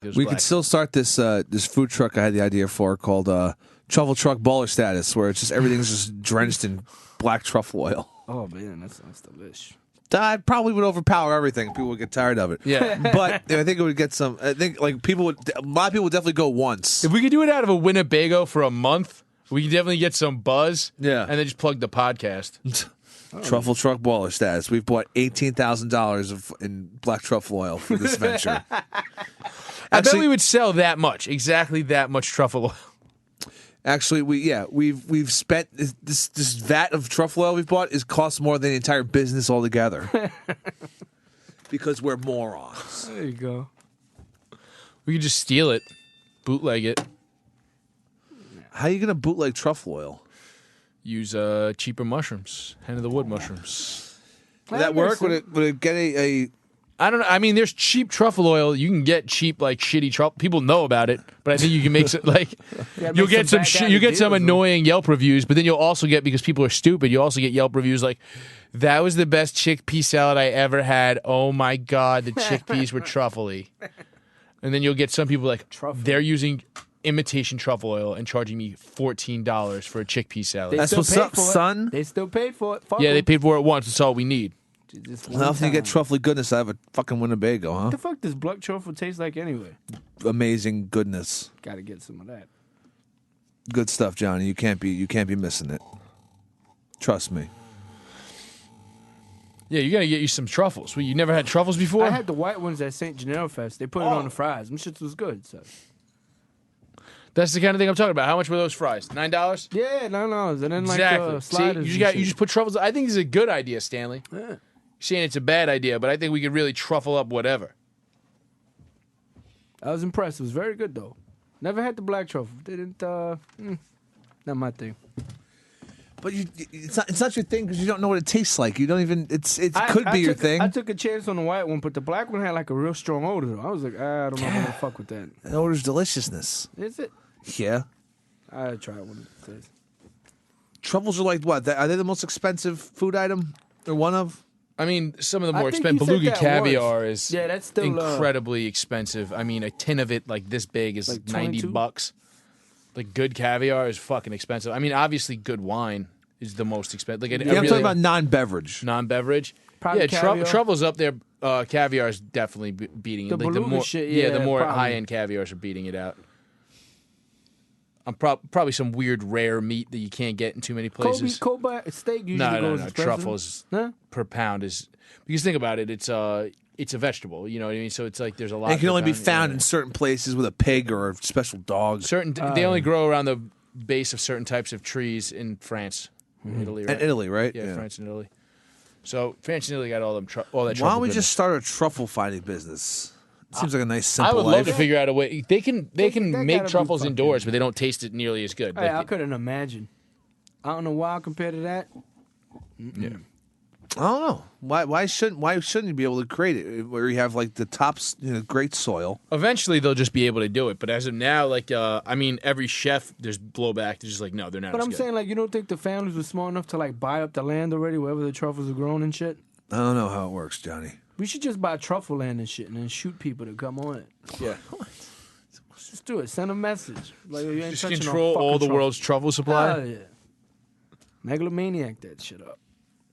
We could still start this this food truck I had the idea for called Truffle Truck Baller Status, where it's just everything's just drenched in black truffle oil. Oh man, that's delicious. That probably would overpower everything. People would get tired of it. Yeah. But I think it would get some. I think like a lot of people would definitely go once. If we could do it out of a Winnebago for a month, we could definitely get some buzz. Yeah. And then just plug the podcast. Truffle Truck Baller Status. We've bought $18,000 in black truffle oil for this venture. I bet we would sell that much, exactly that much truffle oil. Actually, we've spent this vat of truffle oil we've bought is cost more than the entire business altogether. Because we're morons. There you go. We could just steal it, bootleg it. How are you gonna bootleg truffle oil? Use cheaper mushrooms, hen of the wood mushrooms. Would that work? Would it get a I don't know. I mean, there's cheap truffle oil. You can get cheap, like shitty truffle. People know about it, but I think you can make some, like you'll get some annoying Yelp reviews. But then you'll also get, because people are stupid, you also get Yelp reviews like, "That was the best chickpea salad I ever had. Oh my god, the chickpeas were truffly." And then you'll get some people like they're using imitation truffle oil and charging me $14 for a chickpea salad. That's what's up, son. They still paid for it. Fuck Yeah, they 'em. paid for it once. That's all we need. How often you get truffly goodness out of a fucking Winnebago, huh? What the fuck does black truffle taste like anyway? Amazing goodness. Gotta get some of that. Good stuff, Johnny. You can't be missing it. Trust me. Yeah, you gotta get you some truffles. You never had truffles before? I had the white ones at St. Gennaro Fest. They put it on the fries. Them shits was good. So. That's the kind of thing I'm talking about. How much were those fries? $9? Yeah, $9. And then like Exactly. sliders. See, you just put truffles. I think this is a good idea, Stanley. Yeah. You're saying it's a bad idea, but I think we could really truffle up whatever. I was impressed. It was very good though. Never had the black truffle. Didn't. Not my thing. But it's not your thing because you don't know what it tastes like. You don't even. It could be your thing. I took a chance on the white one, but the black one had like a real strong odor. Though. I was like, I don't know if I'm gonna fuck with that. It odor's deliciousness. Is it? Yeah. I try one of these. Truffles are like what? Are they the most expensive food item or one of? I mean, some of the I more think expensive. he said Beluga that caviar once. is Yeah, that's still incredibly expensive. I mean, a tin of it like this big is Like $90. Like good caviar is fucking expensive. I mean, obviously, good wine is the most expensive. Like, I'm talking about non-beverage. Non-beverage. Probably Yeah, caviar. Truffle's up there. Caviar is definitely beating it. The Like, beluga more, shit, yeah, the more probably. high-end caviars are beating it out. I'm probably some weird rare meat that you can't get in too many places. Kobe steak usually No. goes expensive. Truffles Huh? per pound is, because think about it. It's a vegetable. You know what I mean? So it's like there's a lot. It can per only be pound, found yeah. in certain places with a pig or a special dog. They only grow around the base of certain types of trees in France, Italy, right? And Italy, right? Yeah, France and Italy. So France and Italy got all that truffle. Why don't we goodness. just start a truffle finding business? Seems like a nice I simple would love life. to figure out a way. They can They make gotta truffles be indoors, but they don't taste it nearly as good. Hey, Like, I couldn't imagine. I don't know why compared to that. yeah. I don't know. Why shouldn't you be able to create it where you have like the tops, great soil? Eventually, they'll just be able to do it. But as of now, like, I mean, every chef, there's blowback. They're just like, no, they're not. But as I'm good. saying, like, you don't think the families were smart enough to like buy up the land already, wherever the truffles are grown and shit? I don't know how it works, Johnny. We should just buy truffle land and shit, and then shoot people to come on it. Yeah. Just do it. Send a message. Like, you ain't Just touching no control all fucking the truffle. world's truffle supply. Hell yeah. Megalomaniac that shit up.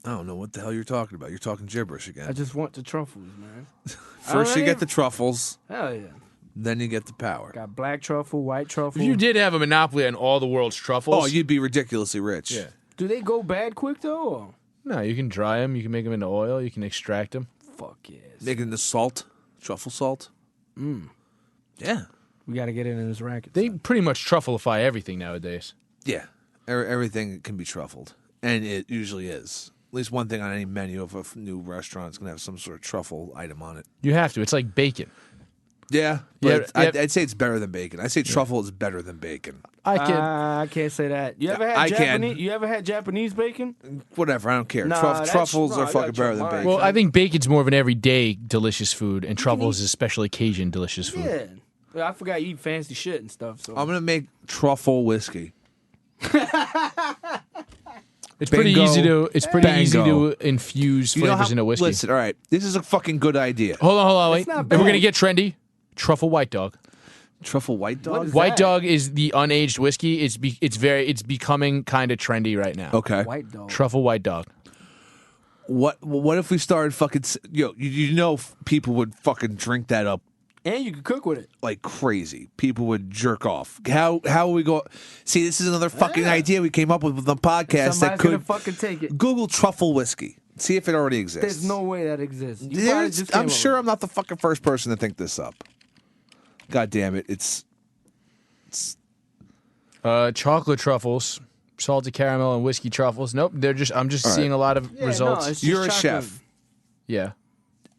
I don't know what the hell you're talking about. You're talking gibberish again. I just want the truffles, man. First you I get ain't- the truffles, Hell yeah. then you get the power. Got black truffle, white truffle. If you did have a monopoly on all the world's truffles, Oh, you'd be ridiculously rich. yeah. Do they go bad quick though? Or? No, you can dry them. You can make them into oil. You can extract them. Fuck yes. Making the salt, truffle salt. Yeah. We got to get it in this racket. They pretty much truffleify everything nowadays. Yeah. Everything can be truffled, and it usually is. At least one thing on any menu of a new restaurant is going to have some sort of truffle item on it. You have to. It's like bacon. Yeah, Yeah, but yeah. I'd say it's better than bacon. I'd say truffle is better than bacon. I can't say that. You ever had I can. Japanese? You ever had Japanese bacon? Whatever, I don't care. Nah, that's- Truffles no, are you fucking got your better than mind. bacon. Well, I think bacon's more of an everyday delicious food, and truffles is especially Cajun delicious food. Yeah. Well, I forgot you eat fancy shit and stuff. So I'm going to make truffle whiskey. It's pretty Bingo. easy to. It's pretty easy Bango. to infuse You know flavors how- into whiskey. Listen, all right, this is a fucking good idea. Hold on, wait. It's not If we're bad. gonna get trendy, Truffle White Dog. Truffle White Dog? White Dog is the unaged whiskey. It's becoming kind of trendy right now. Okay. White Dog. Truffle White Dog. What if we started fucking... people would fucking drink that up And you can cook with it. like crazy. People would jerk off. How will we go... See, this is another fucking idea we came up with the podcast Somebody's that gonna could... fucking take it. Google truffle whiskey. See if it already exists. There's no way that exists. You probably just came I'm up sure with I'm not the fucking first person to think this up. God damn it. It's Chocolate truffles, salted caramel, and whiskey truffles. Nope, I'm just seeing a lot of it. results. No, it's just You're a chocolate. chef. Yeah.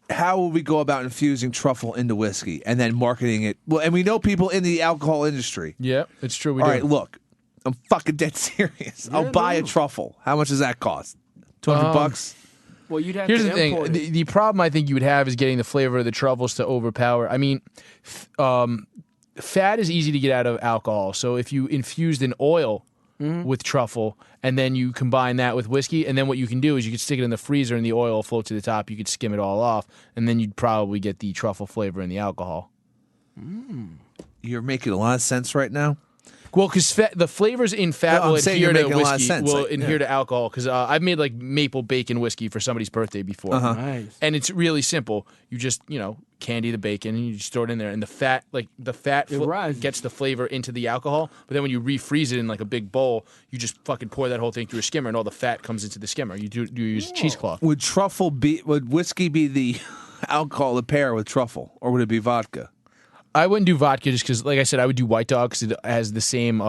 How will we go about infusing truffle into whiskey and then marketing it? Well, and we know people in the alcohol industry. Yeah, it's true. We All do. right, look, I'm fucking dead serious. I'll buy a truffle. How much does that cost? $200? Well, you'd have Here's to the thing. import it. The problem I think you would have is getting the flavor of the truffles to overpower. I mean, fat is easy to get out of alcohol. So if you infused an oil with truffle and then you combine that with whiskey, and then what you can do is you could stick it in the freezer and the oil will float to the top. You could skim it all off, and then you'd probably get the truffle flavor in the alcohol. You're making a lot of sense right now. Well, because the flavors in fat No, will I'm saying adhere you're to making a lot of whiskey, sense. will Like, adhere yeah. to alcohol. Because I've made like maple bacon whiskey for somebody's birthday before, Nice. and it's really simple. You just candy the bacon and you just throw it in there, and the fat rises. gets the flavor into the alcohol. But then when you refreeze it in like a big bowl, you just fucking pour that whole thing through a skimmer, and all the fat comes into the skimmer. You use cheesecloth. Would whiskey be the alcohol to pair with truffle, or would it be vodka? I wouldn't do vodka just because, like I said, I would do White Dog because it has the same.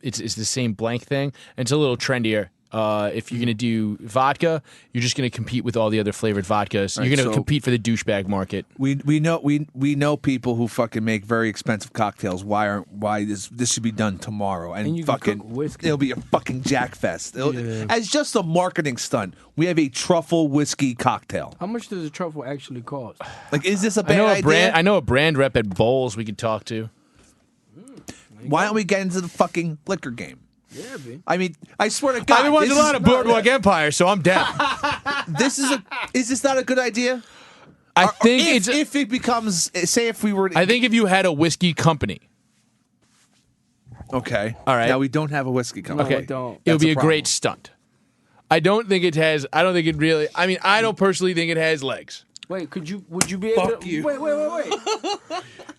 It's the same blank thing, and it's a little trendier. If you're gonna do vodka, you're just gonna compete with all the other flavored vodkas. You're gonna so- compete for the douchebag market. We know people who fucking make very expensive cocktails. Why this should be done tomorrow? And you can fucking cook whiskey. it'll be a fucking jack fest. As just a marketing stunt, we have a truffle whiskey cocktail. How much does a truffle actually cost? Like, is this a I bad know a idea? brand. I know a brand rep at Bowls we could talk to. Why don't we get into the fucking liquor game? Yeah, B. I mean, I swear to God, I've been watching a this lot is- of Boardwalk Empire, so I'm down. Is this not a good idea? I think if it becomes, say, if we were, I think if you had a whiskey company, okay, All right. Now we don't have a whiskey company. No, okay, I don't. it would That's be a a great stunt. I don't think it has. I don't think it really. I mean, I don't personally think it has legs. Wait, would you be able Fuck to you. Wait.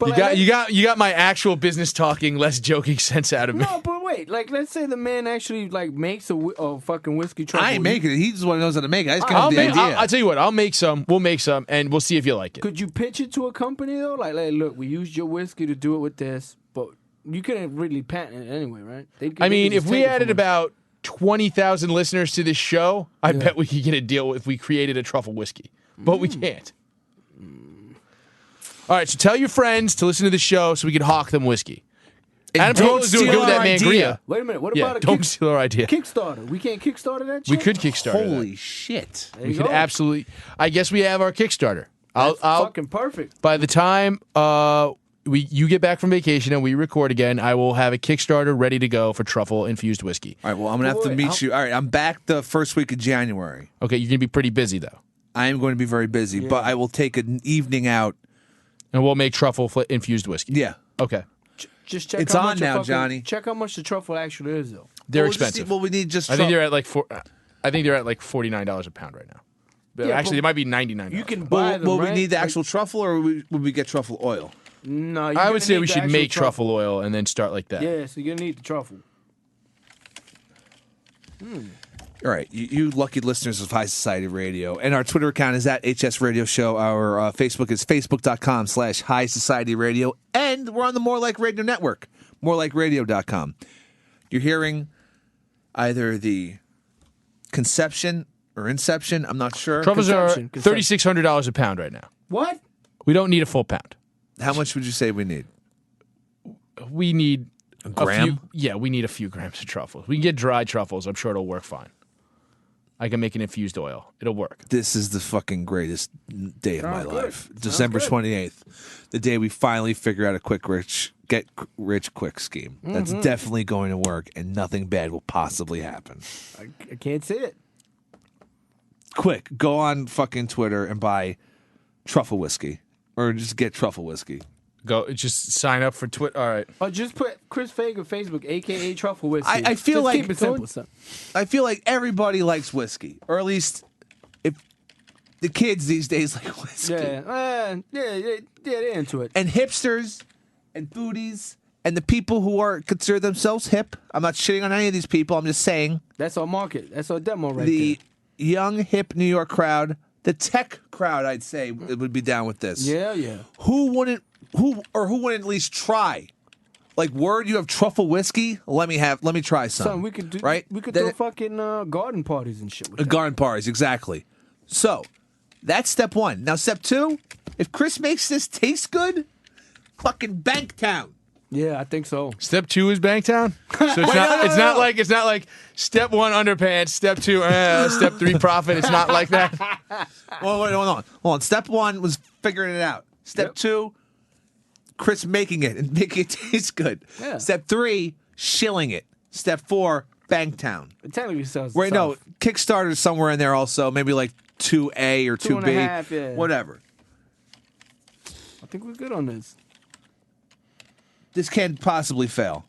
But You got my actual business talking, less joking sense out of me. No, but wait. Like, let's say the man actually like makes a fucking whiskey truffle. I ain't making it. He's the one who knows how to make it. I just I'll got the idea. I'll tell you what. I'll make some. We'll make some, and we'll see if you like it. Could you pitch it to a company though? Like, look, we used your whiskey to do it with this, but you couldn't really patent it anyway, right? I mean, if we added about 20,000 listeners to this show, I bet we could get a deal if we created a truffle whiskey. But we can't. All right, so tell your friends to listen to the show so we can hawk them whiskey. Adam don't Carolla is doing steal good with our that idea. Mangria. Wait a minute. What Yeah, about a don't steal our idea. Kickstarter? We can't Kickstarter that shit? We could Kickstarter Holy that. shit! There We you could go. absolutely. I guess we have our Kickstarter. That's I'll fucking perfect. by the time you get back from vacation and we record again, I will have a Kickstarter ready to go for truffle infused whiskey. All right, well, I'm gonna have to Wait, meet you. All right, I'm back the first week of January. Okay, you're gonna be pretty busy though, I am going to be very busy, but I will take an evening out. and we'll make truffle infused whiskey. Yeah, Okay, Just check. It's how on much now, fucking, Johnny. Check how much the truffle actually is, though. they're Well, we'll just expensive. well, we need just. I think they're at like I think they're at like $49 a pound right now. But Yeah, actually, but they might be $99. You can buy Well, them, will right? we need the Like, actual truffle, or would we get truffle oil? No, I would say we should make truffle oil and then start like that. Yeah, so you're gonna need the truffle. All right, you lucky listeners of High Society Radio. And our Twitter account is at HS Radio Show. Our Facebook is facebook.com/High Society Radio. And we're on the More Like Radio Network, morelikeradio.com. You're hearing either the Conception or Inception. I'm not sure. Truffles are Consumption. $3,600 a pound right now. What? We don't need a full pound. How much would you say we need? We need a gram? we need a few grams of truffles. We can get dried truffles. I'm sure it'll work fine. I can make an infused oil. It'll work. This is the fucking greatest day of my Sounds good. life. December good. 28th, the day we finally figure out a get rich quick scheme. That's definitely going to work, and nothing bad will possibly happen. I can't see it. Quick, go on fucking Twitter and buy truffle whiskey, or just get truffle whiskey. Go, just sign up for Twitter. All right. Or just put Chris Fagan Facebook, a.k.a. Truffle Whiskey. I feel just like keep it simple, son. I feel like everybody likes whiskey, or at least if the kids these days like whiskey. Yeah, they're into it. And hipsters and foodies and the people who are consider themselves hip. I'm not shitting on any of these people. I'm just saying That's our market. That's our demo right the young hip New York crowd, the tech crowd, I'd say it would be down with this. there. Yeah. Who wouldn't at least try? Like, word, you have truffle whiskey? Let me try some. Son, we could do right? We could Then throw fucking garden parties and shit with that. garden parties, exactly. So that's step one. Now step two, if Chris makes this taste good, fucking Banktown. Yeah, I think so. Step 2 is Bangtown. So it's not like step 1 underpants, step 2 step 3 profit. It's not like that. Hold on. Step 1 was figuring it out. Step 2, Chris making it and making it taste good. Yeah. Step 3, shilling it. Step 4, Banktown. It technically sounds Wait, no, Kickstarter's somewhere in there also. Maybe like 2A or 2B. 2.5, yeah. Whatever. I think we're good on this. This can't possibly fail.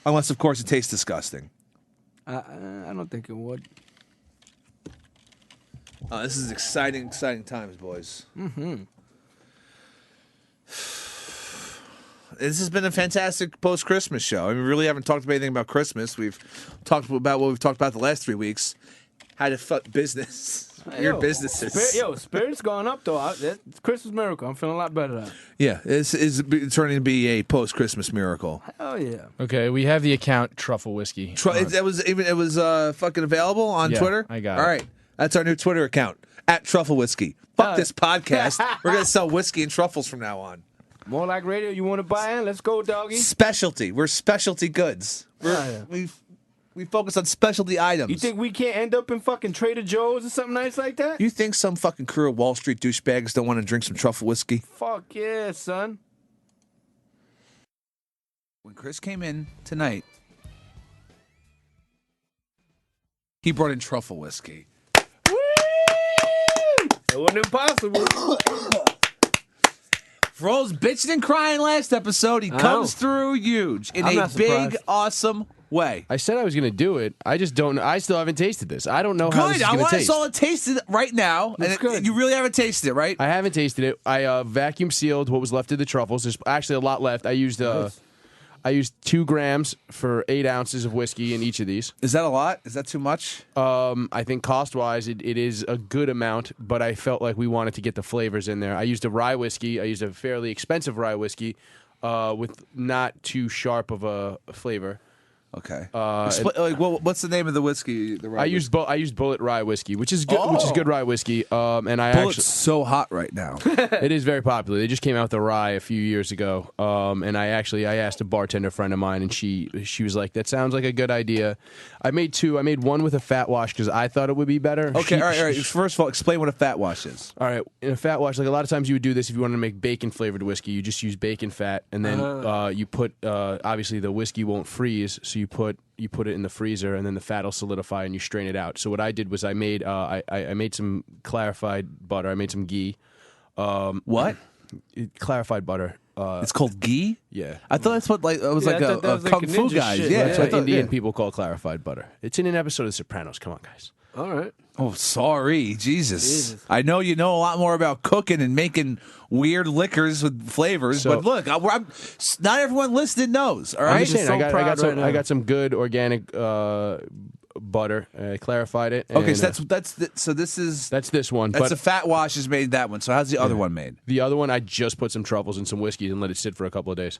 Unless, of course, it tastes disgusting. I don't think it would. This is exciting times, boys. Mm-hmm. This has been a fantastic post-Christmas show. I mean, we really haven't talked about anything about Christmas. We've talked about what we've talked about the last 3 weeks. How to fuck business. Weird businesses. Spirit's going up, though. It's Christmas miracle. I'm feeling a lot better now. Yeah, this is turning to be a post-Christmas miracle. Hell yeah. Okay, we have the account Truffle Whiskey. It was fucking available on Yeah, Twitter? I got it. All right. That's our new Twitter account, @Truffle Whiskey. Fuck this podcast. We're going to sell whiskey and truffles from now on. More like radio. You want to buy in? Let's go, doggy. Specialty. We're specialty goods. We focus on specialty items. You think we can't end up in fucking Trader Joe's or something nice like that? You think some fucking crew of Wall Street douchebags don't want to drink some truffle whiskey? Fuck yeah, son. When Chris came in tonight, he brought in truffle whiskey. Woo! It wasn't impossible. For all his bitching and crying last episode, he comes through huge in I'm a not big, surprised. awesome way. I said I was going to do it. I just don't. I still haven't tasted this. I don't know how this Good. is I going to want taste. us all to taste it right now. Looks good. You really haven't tasted it, right? I haven't tasted it. I vacuum sealed what was left of the truffles. There's actually a lot left. I used 2 grams for 8 ounces of whiskey in each of these. Is that a lot? Is that too much? I think cost-wise, it is a good amount, but I felt like we wanted to get the flavors in there. I used a rye whiskey. I used a fairly expensive rye whiskey with not too sharp of a flavor. Okay. What's the name of the whiskey? The rye I used Bullet Rye whiskey, which is good. Which is good rye whiskey. And I Bullet's so hot right now. it is very popular. They just came out with the rye a few years ago. And I asked a bartender friend of mine, and she was like, "That sounds like a good idea." I made 2. I made one with a fat wash because I thought it would be better. Okay. All right. First of all, explain what a fat wash is. All right, in a fat wash, like a lot of times you would do this if you wanted to make bacon flavored whiskey. You just use bacon fat, and then you put obviously the whiskey won't freeze, so you put it in the freezer, and then the fat will solidify, and you strain it out. So what I did was I made some clarified butter. I made some ghee. What? Clarified butter. It's called ghee? Yeah. I thought that's what it was Yeah, like I thought that a was like kung a fu ninja guys. shit. Yeah, That's I what thought- Indian yeah. people call clarified butter. It's in an episode of The Sopranos. Come on, guys. All right. Oh, sorry, Jesus. I know you know a lot more about cooking and making weird liquors with flavors, So- but look, not everyone listening knows. All I'm right, just saying, so I got proud some right now. I got some good organic butter. I clarified it. okay. and, So this is that's this one. that's But the fat wash is made that one. So how's the other one made? the other one, I just put some truffles and some whiskey and let it sit for a couple of days.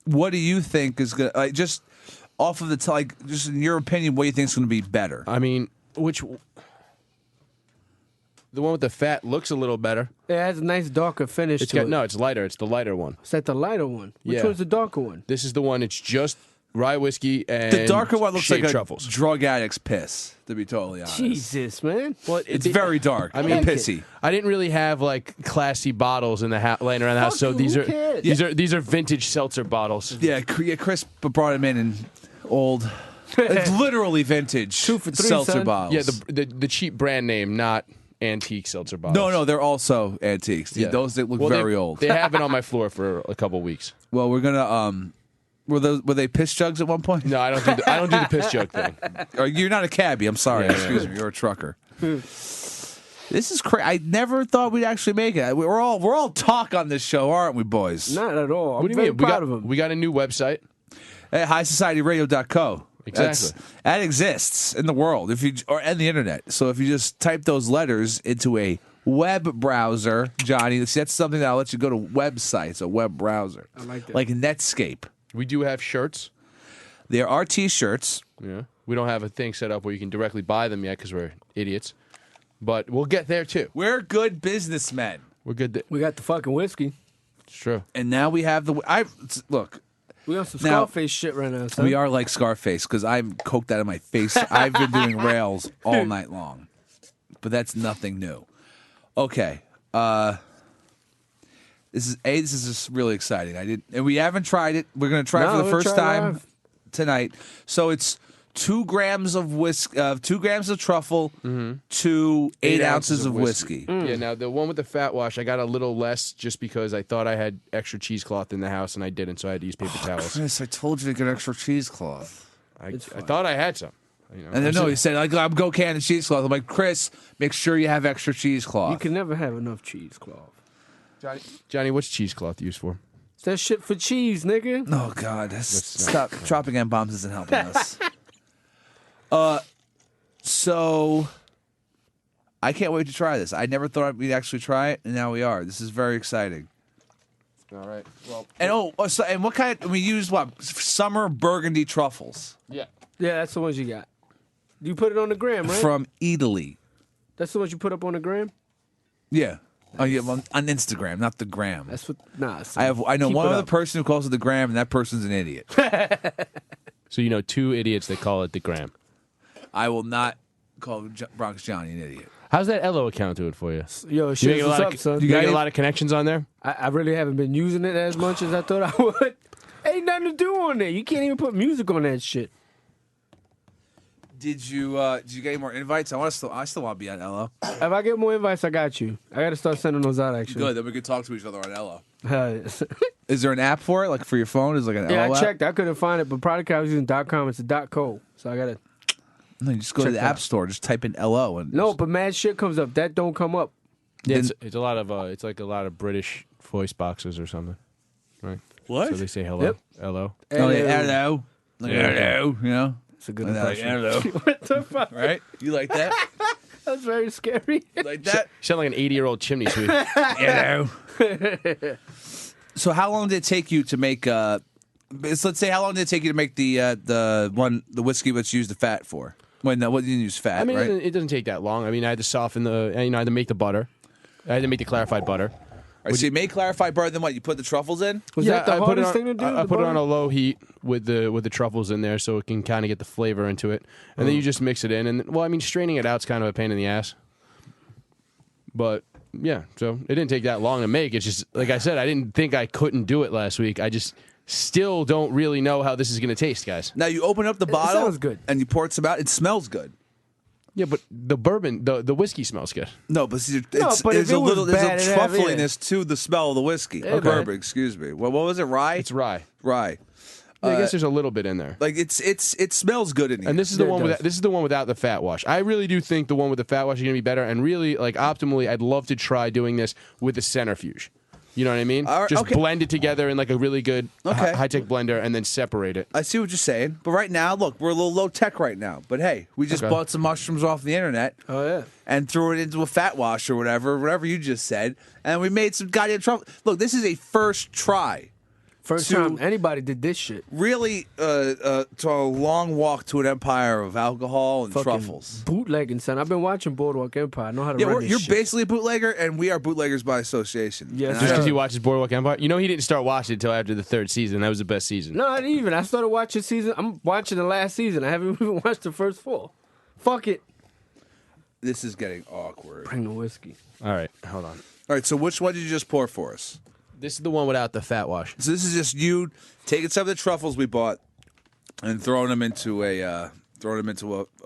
What do you think is gonna just off of the just in your opinion, what do you think is going to be better? I mean, the one with the fat looks a little better. It has a nice darker finish to it. It's lighter. It's the lighter one. Is that the lighter one? Which Yeah. one's the darker one? This is the one. It's just rye whiskey and The darker one looks like shaved a truffles. drug addict's piss. To be totally honest, Jesus, man. Well, it's very dark. I mean, and pissy. I didn't really have like classy bottles in the laying around the house, so Fuck, these who are cares? these are vintage seltzer bottles. Yeah, Chris brought him in old. It's literally vintage 2 for $3, seltzer son. bottles. Yeah, the cheap brand name, not antique seltzer bottles. No, they're also antiques. Yeah. Those that look Well, very old. They have been on my floor for a couple weeks. Well, we're gonna were they piss jugs at one point? No, I don't do the piss joke thing. Or you're not a cabbie. I'm sorry. Yeah. Excuse me. You're a trucker. This is crazy. I never thought we'd actually make it. We're all talk on this show, aren't we, boys? Not at all. I'm What do you very mean? proud of him. We got a new website. Hey, highsocietyradio.co. Exactly. That exists in the world and the internet. So if you just type those letters into a web browser, Johnny, that's something that'll let you go to websites, a web browser. I like that. Like Netscape. We do have shirts. There are T-shirts. Yeah. We don't have a thing set up where you can directly buy them yet because we're idiots. But we'll get there too. We're good businessmen. We're good. We got the fucking whiskey. It's true. And now we have look. We got some Now- Scarface shit right now, son. We are like Scarface because I'm coked out of my face. I've been doing rails all night long, but that's nothing new. Okay, this is just really exciting. And we haven't tried it. We're gonna try it for the we'll first try it time live. tonight. So it's 2 grams of 2 grams of truffle to 8 ounces of whiskey. Yeah, now the one with the fat wash, I got a little less just because I thought I had extra cheesecloth in the house and I didn't, so I had to use paper towels. Chris, I told you to get extra cheesecloth. I thought I had some. You know, And then he said, "I'm go can of cheesecloth." I'm like, Chris, make sure you have extra cheesecloth. You can never have enough cheesecloth. Johnny, what's cheesecloth used for? It's that shit for cheese, nigga. Oh God, stop! Dropping M bombs isn't helping us. So I can't wait to try this. I never thought we'd actually try it, and now we are. This is very exciting. All right. Well, And what kind? We use what? Summer Burgundy truffles yeah. Yeah, that's the ones you got. You put it on the gram, right? from Italy. That's the ones you put up on the gram? Yeah. Oh yeah, well, on Instagram, not the gram. That's what. Nah. I know keep one it other up. person who calls it the gram, and that person's an idiot. So you know 2 idiots that call it the gram. I will not call Bronx Johnny an idiot. How's that Elo account doing for you? Yo, You shit, get a what's lot up, of, son? you get a lot of connections on there? I really haven't been using it as much as I thought I would. Ain't nothing to do on there. You can't even put music on that shit. Did you get any more invites? I still want to be on Elo. If I get more invites, I got you. I got to start sending those out, actually. Good, then we could talk to each other on Elo. Yeah, Is there an app for it, like for your phone? Is it like an Elo I app? checked. I couldn't find it, but product I was using .com. It's a .co. So I got to. No, you just go to Check the that App out. Store. Just type in LO. And No, but mad shit comes up. That don't come up. Yeah, Then- it's a lot of it's like a lot of British voice boxes or something, right? What? So they say hello, Yep. hello. Oh, yeah, hello. Like, hello. You know? It's a good And they're like, impression. hello. What the fuck? Right? You like that? That's very scary. You like that? You sound like an 80-year-old chimney sweep. Hello. So how long did it take you to make let's say how long did it take you to make the whiskey which you used the fat for? When what did you use fat, I mean, right? it doesn't take that long. I mean, I had to soften I had to make the butter. I had to make the clarified butter. All right, so you made clarified butter, then what? You put the truffles in? Was that the I put it hardest on, thing to do? I the put it on butter? a low heat with the truffles in there, so it can kind of get the flavor into it, and then you just mix it in. And well, I mean, straining it out's kind of a pain in the ass, but yeah, so it didn't take that long to make. It's just like I said, I didn't think I couldn't do it last week. I just still don't really know how this is going to taste, guys. Now you open up the bottle sounds good. and you pour it some out. It smells good. Yeah, but the bourbon, the whiskey smells good. No, but see, No, but if there's it a was little there's bad, a it'd have- truffliness to the smell of the whiskey. Okay. Bourbon, excuse me. What was it? Rye? It's rye. Rye. I guess there's a little bit in there. Like it smells good in here. And this is the Yeah, it one does. without the fat wash. I really do think the one with the fat wash is going to be better. And really, like optimally, I'd love to try doing this with the centrifuge. You know what I mean? All right, Just okay. blend it together in like a really good Okay. high tech blender, and then separate it. I see what you're saying, but right now, look, we're a little low tech right now. But hey, we just Okay. bought some mushrooms off the internet Oh, yeah. and threw it into a fat wash or whatever you just said, and we made some goddamn truffle. Look, this is a first try. First To- time anybody did this shit. Really, to a long walk to an empire of alcohol and Fucking truffles. bootlegging, son. I've been watching Boardwalk Empire. I know how to Yeah, run this you're shit. basically a bootlegger, and we are bootleggers by association. Yes, And sir. Just because he watches Boardwalk Empire. You know, he didn't start watching it until after the 3rd season. That was the best season. No, not even. I started watching season. I'm watching the last season. I haven't even watched the first 4. Fuck it. this is getting awkward. Bring the whiskey. All right, hold on. All right, so which one did you just pour for us? This is the one without the fat wash. So this is just you taking some of the truffles we bought and throwing them into a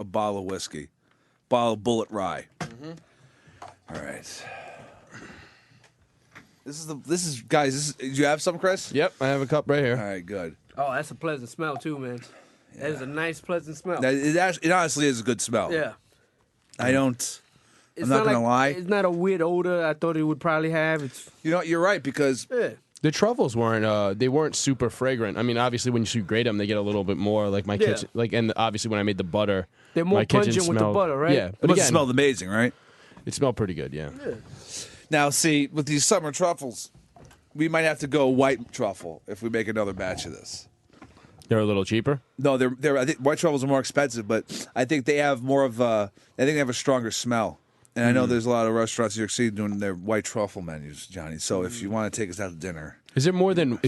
bottle of whiskey, bottle of Bullet Rye. All right. Guys. Do you have some, Chris? Yep, I have a cup right here. All right, good. Oh, that's a pleasant smell too, man. That is a nice, pleasant smell. It honestly is a good smell. Yeah. I'm not gonna lie. It's not a weird odor I thought it would probably have. It's You know what? You're right because The truffles weren't super fragrant. I mean, obviously when you grate them, they get a little bit more like my kitchen. And obviously when I made the butter, they're more my kitchen pungent with the smelled- butter, right? Yeah, it but must again, have smelled amazing, right? it smelled pretty good. Yeah. Now, see, with these summer truffles, we might have to go white truffle if we make another batch of this. They're a little cheaper. No, I think white truffles are more expensive, but I think they have more of I think they have a stronger smell. And I know there's a lot of restaurants in New York City doing their white truffle menus, Johnny. So if you want to take us out to dinner, Is there more than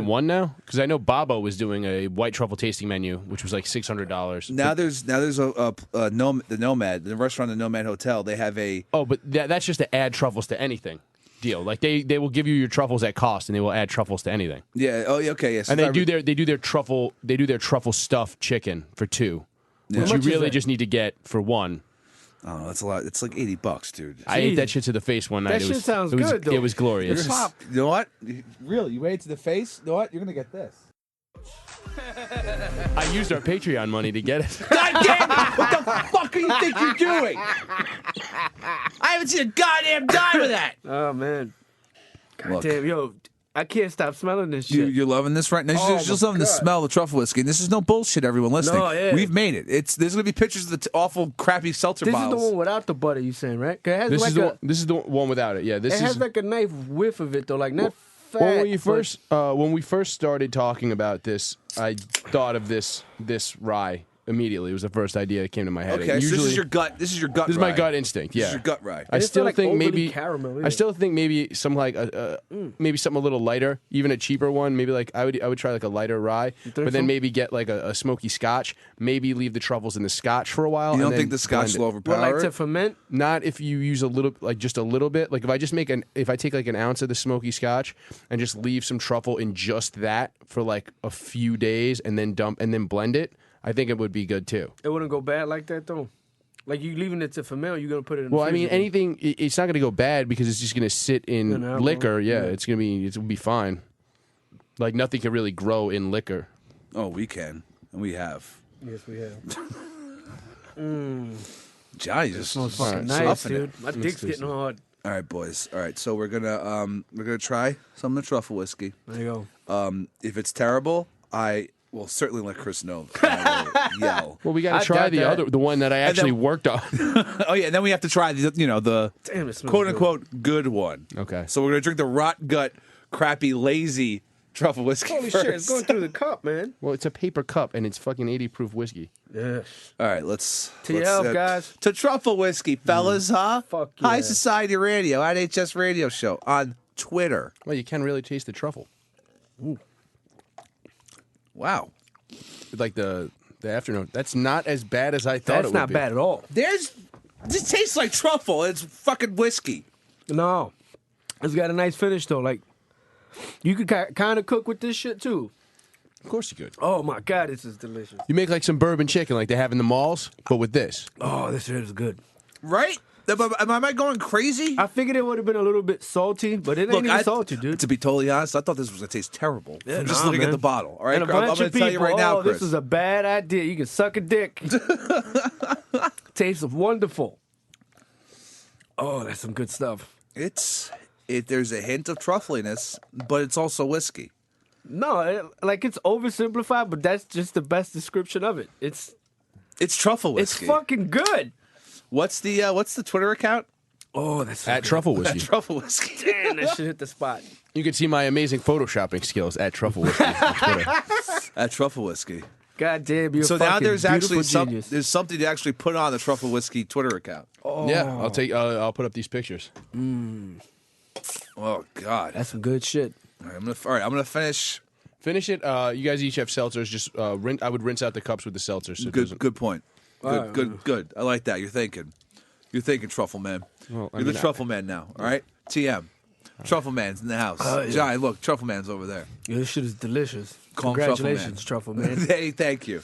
one now? Because I know Babo was doing a white truffle tasting menu, which was like $600. now there's the Nomad, the restaurant, the Nomad Hotel. They have a But that's just to add truffles to anything deal. Like they will give you your truffles at cost, and they will add truffles to anything. yeah. Oh, yeah, okay, yes. And they do their truffle stuffed chicken for $2, which you really just need to get for $1. Oh, that's a lot. It's like $80, dude. I ate that shit to the face one night. That shit sounds good, though. It was glorious. You know what? Really, you ate it to the face? You know what? You're gonna get this. I used our Patreon money to get it. God damn it! What the fuck do you think you're doing? I haven't seen a goddamn dime of that. Oh man. God Look. damn, yo, I can't stop smelling this shit. You're loving this right now. You're just my loving the God. smell of the truffle whiskey. And this is no bullshit, everyone listening. No, yeah. We've made it. There's gonna be pictures of the awful, crappy seltzer This bottles. is the one without the butter, you saying, right? 'Cause it has This is the one without it. Yeah, this it is. has like a nice whiff of it though, like not fat. When we first started talking about this, I thought of this rye immediately. It was the first idea that came to my head. Okay, so this is your gut. This is your gut. This is my rye. gut instinct. Yeah, This is your gut rye. I it's still not, like, think overly maybe caramel, is I it? still think maybe some like maybe something a little lighter, even a cheaper one. Maybe like I would try like a lighter rye, but then so? maybe get like a smoky Scotch. Maybe leave the truffles in the Scotch for a while. You don't and think then the Scotch blend will it. overpower What, like to it? ferment? Not if you use just a little bit. Like if I just if I take like an ounce of the smoky Scotch and just leave some truffle in just that for like a few days and then blend it, I think it would be good too. It wouldn't go bad like that though. Like you leaving it to ferment, you're gonna put it in. Well, the I mean, freezer. anything. It's not going to go bad because it's just going to sit in alcohol? liquor. Yeah, Yeah. it's will be fine. Like nothing can really grow in liquor. Oh, we can, and we have. Yes, we have. Johnny just Smells fucking stuffing nice, it. dude. My dick's getting hard. All right, boys. All right, so we're gonna try some of the truffle whiskey. There you go. If it's terrible, I will certainly let Chris know. I will yell. Well, we got I to try doubt the one that I actually worked on. Oh yeah, and then we have to try the Damn, it smells quote good. unquote good one. Okay. So we're gonna drink the rot gut, crappy, lazy truffle whiskey. Holy first. shit, it's going through the cup, man. Well, it's a paper cup and it's fucking 80 proof whiskey. Yeah. All right, let's To your help, guys. To truffle whiskey, fellas, huh? Fuck High yeah. Society Radio at HS Radio Show on Twitter. Well, you can really taste the truffle. Wow. Like the afternoon. That's not as bad as I thought it That's would not be. bad at all. This tastes like truffle. It's fucking whiskey. No. It's got a nice finish though. Like you could kind of cook with this shit too. Of course you could. Oh my god, this is delicious. You make like some bourbon chicken like they have in the malls, but with this. Oh, this shit is good. Right? Am I going crazy? I figured it would have been a little bit salty, but it ain't even salty, dude. To be totally honest, I thought this was going to taste terrible. Yeah, I'm just nah, looking at man. the bottle. All right, And a I'm bunch going of to tell you people, right now, Chris. this is a bad idea. You can suck a dick. Tastes wonderful. Oh, that's some good stuff. There's a hint of truffliness, but it's also whiskey. No, it's oversimplified, but that's just the best description of it. It's truffle whiskey. It's fucking good. What's the Twitter account? Oh, that's so At good. Truffle Whiskey. Truffle whiskey. Damn, that shit hit the spot. You can see my amazing photoshopping skills at Truffle Whiskey on Twitter. At truffle whiskey. God damn, you're So a now fucking there's actually beautiful genius. there's something to actually put on the truffle whiskey Twitter account. Yeah, I'll put up these pictures. Oh God. That's some good shit. All right, I'm gonna finish. Finish it. You guys each have seltzers. Just I would rinse out the cups with the seltzer. So it doesn't- Good point. Good. I like that. You're thinking, truffle man. Well, I You're the mean, truffle man now. All right, TM. Truffle man's in the house. yeah. Johnny, look, truffle man's over there. Yeah, this shit is delicious. Call him Truffle Congratulations, Truffle man. Hey, thank you.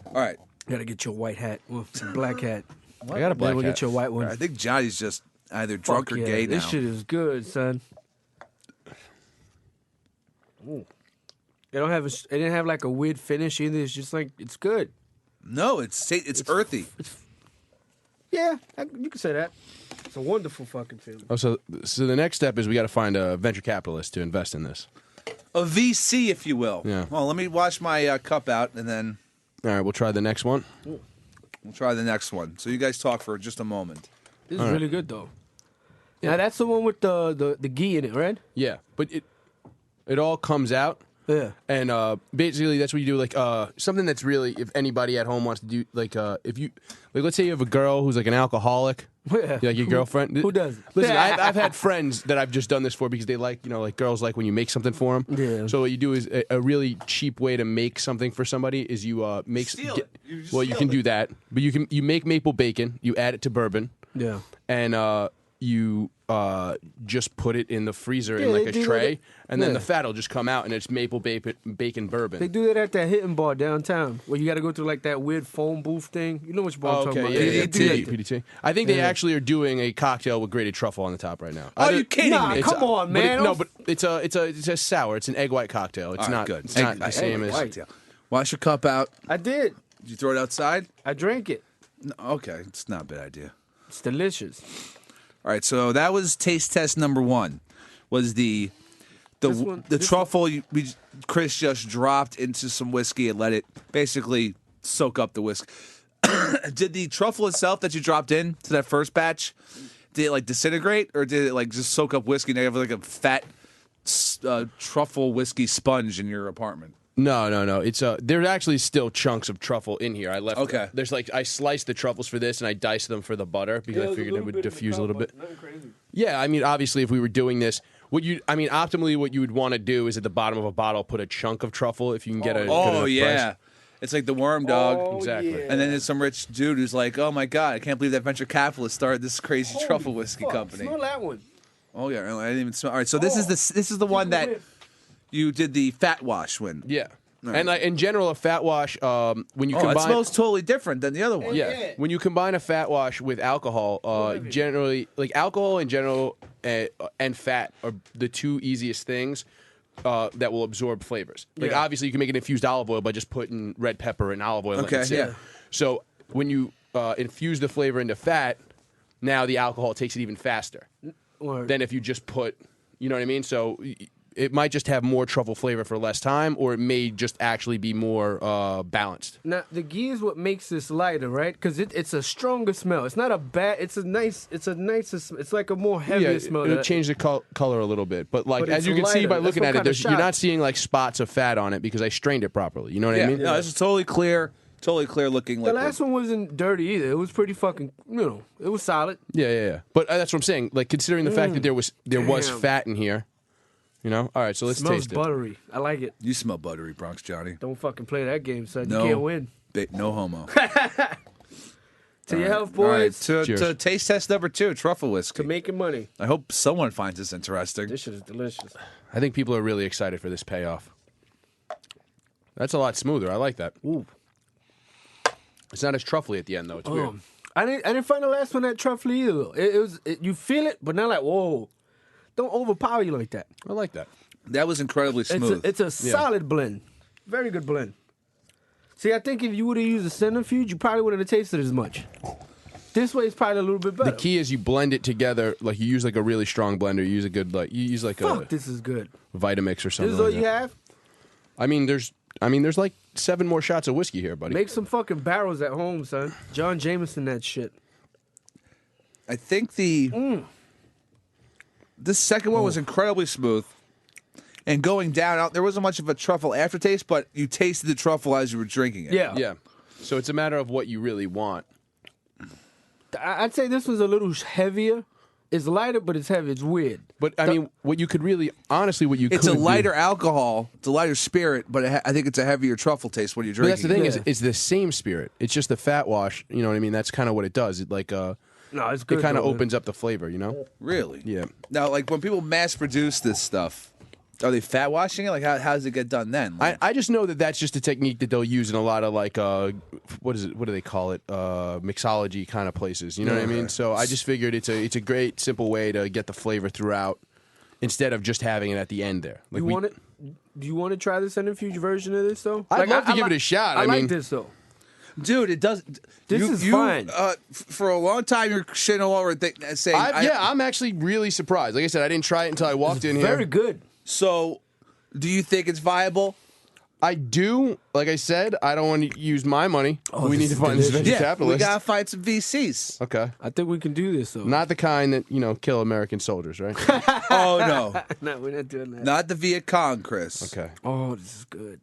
All right. You gotta get your white hat. Well, some black hat. I got a black Then we'll hat. get your white one. I think Johnny's just either drunk or gay now. This shit is good, son. It didn't have like a weird finish either. It's just like it's good. No, it's earthy. Yeah, you can say that. It's a wonderful fucking feeling. Oh, so the next step is we got to find a venture capitalist to invest in this. A VC, if you will. Yeah. Well, let me wash my cup out, and then All right, we'll try the next one. we'll try the next one. So you guys talk for just a moment. This is really good though. Yeah, now, that's the one with the ghee in it, right? Yeah, but it all comes out. Yeah. And basically, that's what you do. Like something that's really, if anybody at home wants to do, like if you, like, let's say you have a girl who's like an alcoholic, Yeah. like your girlfriend. Who doesn't? Listen, I've had friends that I've just done this for because they like, like girls like when you make something for them. Yeah. So what you do is a really cheap way to make something for somebody is you make. Steal it. You just Well, you steal can it. do that, but you make maple bacon. You add it to bourbon. Yeah. And you just put it in the freezer in Yeah, like they a do tray, that. and then Yeah. the fat will just come out, and it's maple bacon bourbon. They do that at that hitting bar downtown where you got to go through like that weird phone booth thing. You know which bar I'm talking about? yeah, They do that. PDT. I think they Yeah. actually are doing a cocktail with grated truffle on the top right now. Oh, you kidding Nah, me? come on, But man. no, but it's a sour. It's an egg white cocktail. It's All right, not good. It's not the same egg as. white. Wash your cup out. I did. Did you throw it outside? I drank it. No, okay, it's not a bad idea. It's delicious. All right, so that was taste test number 1. Was the This truffle Chris just dropped into some whiskey and let it basically soak up the whiskey. Did the truffle itself that you dropped in to that first batch, did it like disintegrate or did it like just soak up whiskey and you have like a fat truffle whiskey sponge in your apartment? No. It's there's actually still chunks of truffle in here. I left. Okay. There's like I sliced the truffles for this and I diced them for the butter because I figured it would diffuse a little bit. Yeah, I mean, obviously, if we were doing this, optimally, what you would want to do is at the bottom of a bottle put a chunk of truffle if you can get a. Oh good yeah. price. It's like the worm dog. Oh, Exactly. yeah. And then there's some rich dude who's like, "Oh my god, I can't believe that venture capitalist started this crazy truffle whiskey Fuck, company." Smell that one. Oh yeah, I didn't even smell. All right, so this is the one that you did the fat wash when. Yeah. Right. And like, in general, a fat wash, when you Oh, combine, it smells totally different than the other one. yeah, when you combine a fat wash with alcohol, generally, like alcohol in general and fat are the two easiest things that will absorb flavors. Like Yeah. obviously, you can make an infused olive oil by just putting red pepper and olive oil. and letting Okay, it sit. yeah. So when you infuse the flavor into fat, now the alcohol takes it even faster Word. than if you just put, you know what I mean? So it might just have more truffle flavor for less time, or it may just actually be more balanced. Now the ghee is what makes this lighter, right? Because it's a stronger smell. It's not a bad. It's like a more heavier smell. It'll change the color a little bit, but like But as it's you can see lighter. by That's looking what at it, kinda you're shot. not seeing like spots of fat on it because I strained it properly. You know what I mean? No, this is totally clear looking The liquid. last one wasn't dirty either. It was pretty fucking. It was solid. Yeah. But that's what I'm saying. Like considering the fact that there was Damn. fat in here, All right, so let's Smells taste it. buttery. I like it. You smell buttery, Bronx Johnny. Don't fucking play that game, son. No. You can't win. No homo. To your health, All right, boys. to Cheers. taste test number 2, truffle whiskey. To making money. I hope someone finds this interesting. This shit is delicious. I think people are really excited for this payoff. That's a lot smoother. I like that. Ooh. It's not as truffly at the end though. It's weird. I didn't find the last one that truffle either. Though. It was you feel it, but not like whoa. Don't overpower you like that. I like that. That was incredibly smooth. It's a solid blend. Very good blend. See, I think if you would have used a centrifuge, you probably wouldn't have tasted as much. This way is probably a little bit better. The key is you blend it together. Like you use like a really strong blender. You use a good you use like Fuck, this is good. a Vitamix or something. This is all like you that. have? I mean, there's like 7 more shots of whiskey here, buddy. Make some fucking barrels at home, son. John Jameson, that shit. I think this second one was incredibly smooth. And going down, there wasn't much of a truffle aftertaste, but you tasted the truffle as you were drinking it. Yeah. Yeah. So it's a matter of what you really want. I'd say this was a little heavier. It's lighter, but it's heavy. It's weird. But I mean, what you could really, honestly, what you It's could a do- lighter alcohol, it's a lighter spirit, but I think it's a heavier truffle taste when you're But drinking. that's the thing Yeah. is, it's the same spirit. It's just the fat wash. You know what I mean? That's kind of what it does. It like No, it's good. it kind of though, man. opens up the flavor. You know? Really? Yeah. Now, like when people mass produce this stuff, Are they fat washing it? Like, how does it get done then? Like, I just know that that's just a technique that they'll use in a lot of like what is it? What do they call it? Mixology kind of places. You know what I mean? So I just figured it's a great simple way to get the flavor throughout instead of just having it at the end there. Like Do you want to try the centrifuge version of this though? I'd love to give it a shot. I mean, like this though. dude, it does. This is fine. For a long time, you're shitting all over saying. I'm actually really surprised. Like I said, I didn't try it until I walked in here. Very good. So, do you think it's viable? I do. Like I said, I don't want to use my money. Oh, we this need to is find this delicious. venture Yeah, capitalist. we gotta find some VCs. Okay. I think we can do this though. Not the kind that, kill American soldiers, right? Oh no, No, we're not doing that. not the Viet Cong, Chris. Okay. Oh, this is good.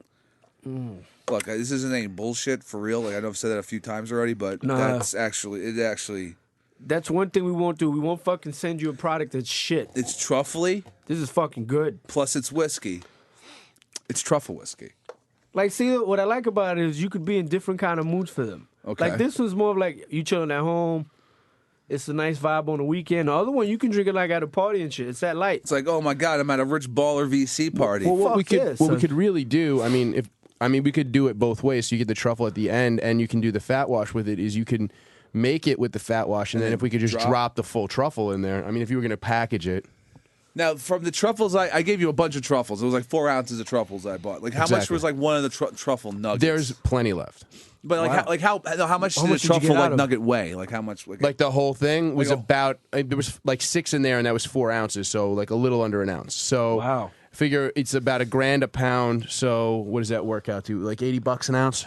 Look, this isn't any bullshit for real. Like I know I've said that a few times already, but Nah. that's actually That's one thing we won't do. We won't fucking send you a product that's shit. it's truffly This is fucking good. plus it's whiskey. It's truffle whiskey. Like, see, what I like about it is you could be in different kind of moods for them. Okay. Like, this one's more of like you chilling at home. It's a nice vibe on the weekend. The other one, you can drink it like at a party and shit. It's that light. It's like, oh my god, I'm at a rich baller VC party. Well, what we Fuck could yeah, we son. could really do, we could do it both ways. So you get the truffle at the end, and you can do the fat wash with it. Is you can make it with the fat wash, and then if we could just drop the full truffle in there. I mean, if you were going to package it. Now, from the truffles, I gave you a bunch of truffles. It was like 4 ounces of truffles I bought. Like, how much Exactly. was like one of the truffle nuggets? There's plenty left. but like, how much did much the did you get truffle out like of nugget weigh? Like, how much? Like the whole thing was Like a- about there was like 6 in there, and that was 4 ounces, so like a little under an ounce. So Wow. figure it's about $1,000 a pound. So what does that work out to? Like $80 an ounce.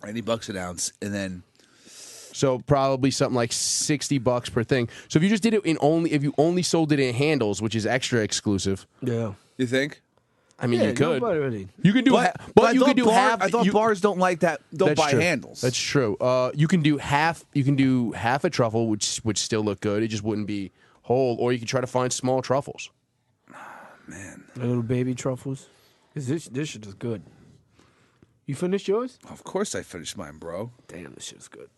$80 an ounce, and then So probably something like $60 per thing. So if you just did it if you only sold it in handles, which is extra exclusive, Yeah. you think? I mean, Yeah, you could. nobody really. You can do, but you I could do thought half. I thought bars don't like that. Don't That's buy true. handles. That's true. You can do half. You can do half a truffle, which would still look good. It just wouldn't be whole. Or you could try to find small truffles. man. Little baby truffles. 'Cause this shit is good. You finished yours? Of course, I finished mine, bro. Damn, this shit is good.